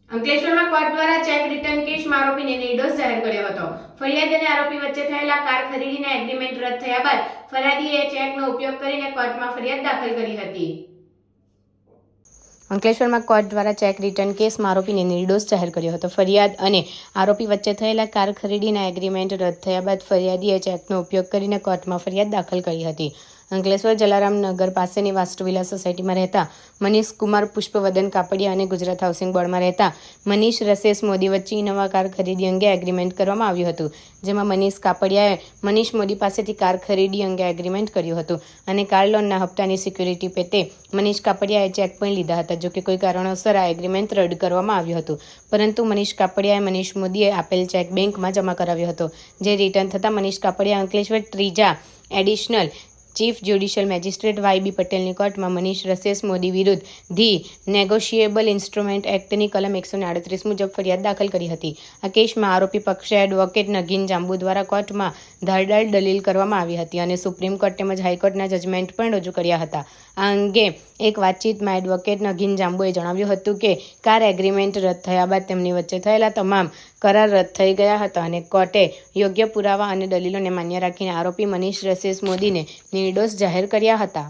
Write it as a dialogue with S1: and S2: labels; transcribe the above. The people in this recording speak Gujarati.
S1: અંકલેશ્વરમાં કોર્ટ દ્વારા ચેક રિટર્ન કેસમાં આરોપીને નિર્દોષ જાહેર કર્યો હતો। ફરિયાદી અને આરોપી વચ્ચે થયેલા કાર ખરીદીના એગ્રીમેન્ટ રદ થયા બાદ ફરિયાદીએ ચેકનો ઉપયોગ કરીને કોર્ટમાં ફરિયાદ દાખલ કરી હતી। અંકલેશ્વરમાં કોર્ટ દ્વારા ચેક રિટર્ન કેસમાં આરોપીને નિર્દોષ જાહેર કર્યો હતો। ફરિયાદ અને આરોપી વચ્ચે થયેલા કાર ખરીદીના એગ્રીમેન્ટ રદ થયા બાદ ફરિયાદીએ ચેકનો ઉપયોગ કરીને કોર્ટમાં ફરિયાદ દાખલ કરી હતી। અંકલેશ્વર જલારામ નગર પાસેની વાસ્તુવિલા સોસાયટીમાં રહેતા મનીષ કુમાર પુષ્પવદન કાપડિયા અને ગુજરાત હાઉસિંગ બોર્ડમાં રહેતા મનીષ રસેસ મોદી વચ્ચે ઇનોવા કાર ખરીદી અંગે એગ્રીમેન્ટ કરવામાં આવ્યું હતું, જેમાં મનીષ કાપડિયાએ મનીષ મોદી પાસેથી કાર ખરીદી અંગે એગ્રીમેન્ટ કર્યું હતું અને કાર લોનના હપ્તાની સિક્યુરિટી પેટે મનીષ કાપડિયાએ ચેક પણ લીધા હતા। જો કે કોઈ કારણોસર આ એગ્રીમેન્ટ રદ કરવામાં આવ્યું હતું, પરંતુ મનીષ કાપડિયાએ મનીષ મોદીએ આપેલ ચેક બેંકમાં જમા કરાવ્યો હતો, જે રિટર્ન થતાં મનીષ કાપડિયા અંકલેશ્વર ત્રીજા એડિશનલ ચીફ જ્યુડિશિયલ મેજિસ્ટ્રેટ વાય.બી. પટેલની કોર્ટમાં મનીષ રસેસ મોદી વિરુદ્ધ ધી નેગોશિયેબલ ઇન્સ્ટ્રુમેન્ટ એક્ટની કલમ 138 મુજબ ફરિયાદ દાખલ કરી હતી। આ કેસમાં આરોપી પક્ષે એડવોકેટ નગીન જાંબુ દ્વારા કોર્ટમાં ધારદાર દલીલ કરવામાં આવી હતી અને સુપ્રીમ કોર્ટ તેમજ હાઈકોર્ટના જજમેન્ટ પણ રજૂ કર્યા હતા। આ અંગે એક વાતચીતમાં એડવોકેટ નગીન જાંબુએ જણાવ્યું હતું કે કાર એગ્રીમેન્ટ રદ થયા બાદ તેમની વચ્ચે થયેલા તમામ કરાર રદ થઈ ગયા હતા અને કોર્ટે યોગ્ય પુરાવા અને દલીલોને માન્ય રાખીને આરોપી મનીષ રસેસ મોદીને નિર્દોષ જાહેર કર્યા હતા।